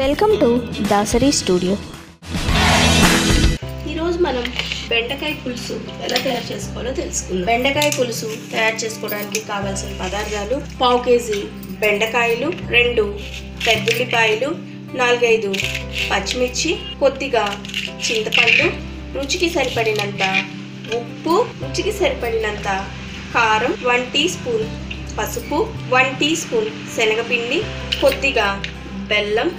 Welcome to Dasari studio. ఈరోజు మనం బెండకాయ పులుసు ఎలా తయారు చేసుకోవాలో తెలుసుకుందాం. బెండకాయ పులుసు తయారు చేసుకోవడానికి కావాల్సిన పదార్థాలు: 1/2 కేజీ బెండకాయలు, 2 పెద్దుల్లిపాయలు, 4-5 పచ్చిమిర్చి, కొద్దిగా చింతపండు, రుచికి సరిపడినంత ఉప్పు, రుచికి సరిపడినంత కారం, 1 టీ స్పూన్ పసుపు, 1 టీ స్పూన్ శనగపిండి, కొద్దిగా బెల్లం,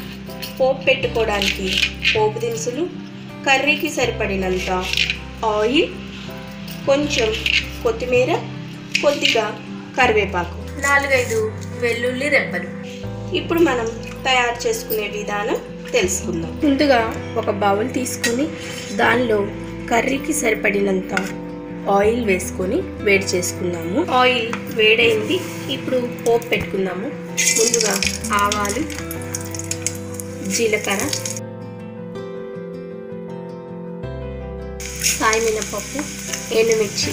పోపు పెట్టుకోవడానికి పోపు దినుసులు, కర్రీకి సరిపడినంత ఆయిల్, కొంచెం కొత్తిమీర, కొద్దిగా కరివేపాకు, 4-5 వెల్లుల్లి రెబ్బలు. ఇప్పుడు మనం తయారు చేసుకునే విధానం తెలుసుకుందాం. ముందుగా ఒక బౌల్ తీసుకొని దానిలో కర్రీకి సరిపడినంత ఆయిల్ వేసుకొని వేడి చేసుకుందాము. ఆయిల్ వేడైంది. ఇప్పుడు పోపు పెట్టుకుందాము. ముందుగా ఆవాలు, జీలకర్ర, సాయి మినపప్పు, ఎండుమిర్చి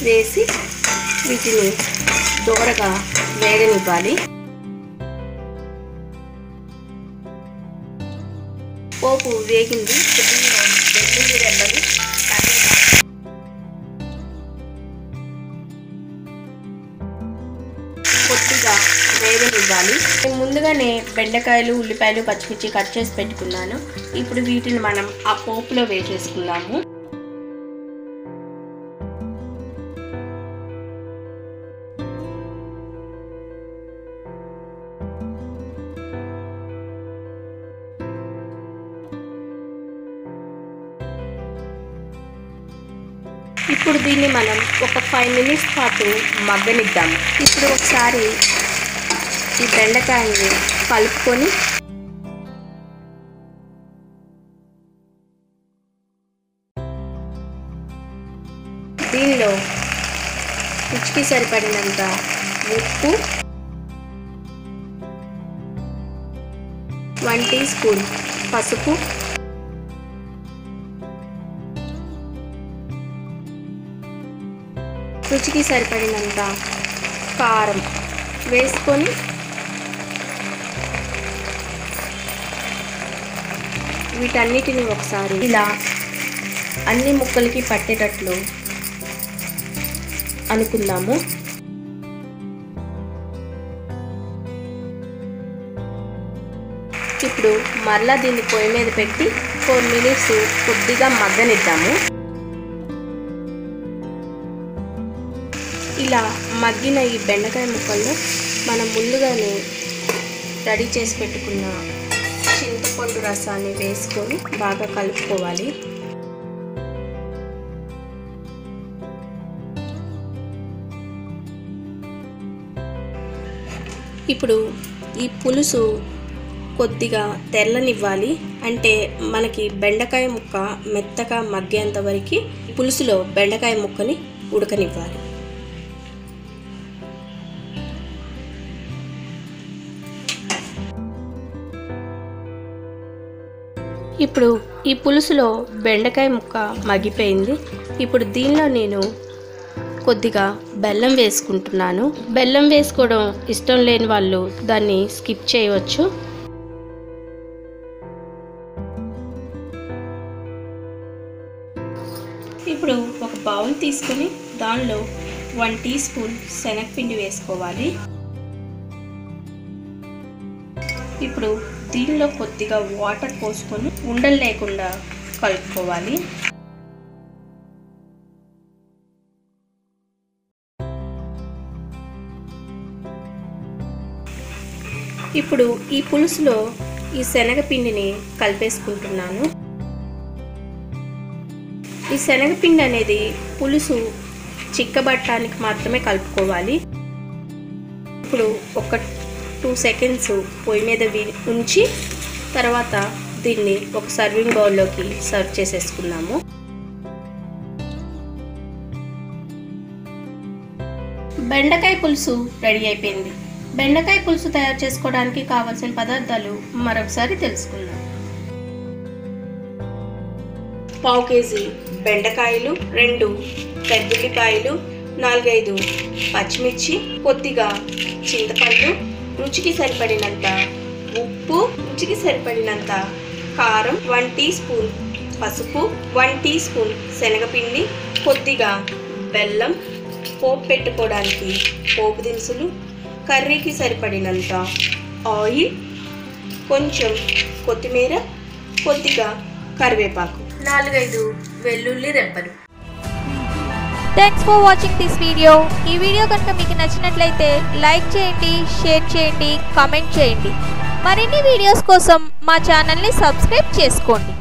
వేసి వీటిని దోరగా వేగనివ్వాలి. పోపు వేగింది. వెల్లుల్లి రెబ్బలు, కొద్దిగా వేగనివ్వాలి. ముందుగానే బెండకాయలు, ఉల్లిపాయలు, పచ్చిమిర్చి కట్ చేసి పెట్టుకున్నాను. ఇప్పుడు వీటిని మనం ఆ పోపులో వేసేసుకుందాము. ఇప్పుడు దీన్ని మనం ఒక 5 మినిట్స్ పాటు మగ్గనిద్దాము. ఇప్పుడు ఒకసారి ఈ బెండకాయని కలుపుకొని దీనిలో రుచికి సరిపడినంత ఉప్పు, 1 టీ స్పూన్ పసుపు, రుచికి సరిపడినంత కారం వేసుకొని వీటన్నిటిని ఒకసారి ఇలా అన్ని ముక్కలకి పట్టేటట్లు అనుకుందాము. ఇప్పుడు మరలా దీన్ని పొయ్యి మీద పెట్టి 4 మినిట్స్ కొద్దిగా మగ్గనిద్దాము. ఇలా మగ్గిన ఈ బెండకాయ ముక్కల్లో మనం ముందుగానే రెడీ చేసి పెట్టుకున్న చింతపండు రసాన్ని వేసుకొని బాగా కలుపుకోవాలి. ఇప్పుడు ఈ పులుసు కొద్దిగా తెల్లనివ్వాలి. అంటే మనకి బెండకాయ ముక్క మెత్తగా మగ్గేంత వరకు పులుసులో బెండకాయ ముక్కని ఉడకనివ్వాలి. ఇప్పుడు ఈ పులుసులో బెండకాయ ముక్క మగ్గిపోయింది. ఇప్పుడు దీనిలో నేను కొద్దిగా బెల్లం వేసుకుంటున్నాను. బెల్లం వేసుకోవడం ఇష్టం లేని వాళ్ళు దాన్ని స్కిప్ చేయవచ్చు. ఇప్పుడు ఒక బౌల్ తీసుకొని దానిలో 1 టీ స్పూన్ శనగపిండి వేసుకోవాలి. ఇప్పుడు దీనిలో కొద్దిగా వాటర్ పోసుకొని ఉండలు లేకుండా కలుపుకోవాలి. ఇప్పుడు ఈ పులుసులో ఈ శనగపిండిని కలిపేసుకుంటున్నాను. ఈ శనగపిండి అనేది పులుసు చిక్కబట్టడానికి మాత్రమే కలుపుకోవాలి. ఇప్పుడు ఒక 2 సెకండ్స్ పొయ్యి మీద ఉంచి తర్వాత దీన్ని ఒక సర్వింగ్ బౌల్లోకి సర్వ్ చేసేసుకుందాము. బెండకాయ పులుసు రెడీ అయిపోయింది. బెండకాయ పులుసు తయారు చేసుకోవడానికి కావాల్సిన పదార్థాలు మరొకసారి తెలుసుకుందాం. 1/2 కేజీ బెండకాయలు, 2 పెద్దుల్లిపాయలు, 4-5 పచ్చిమిర్చి, కొద్దిగా చింతపండు, రుచికి సరిపడినంత ఉప్పు, రుచికి సరిపడినంత కారం, 1 టీ స్పూన్ పసుపు, 1 టీ స్పూన్ శనగపిండి, కొద్దిగా బెల్లం, పోపు పెట్టుకోవడానికి పోపు దినుసులు, కర్రీకి సరిపడినంత ఆయిల్, కొంచెం కొత్తిమీర, కొద్దిగా కరివేపాకు, 4-5 వెల్లుల్లి రెబ్బలు. Thanks for watching this video. ఈ వీడియో కనుక మీకు నచ్చినట్లయితే లైక్ చేయండి, షేర్ చేయండి, కామెంట్ చేయండి. మరిన్ని వీడియోస్ కోసం మా ఛానల్ని సబ్స్క్రైబ్ చేసుకోండి.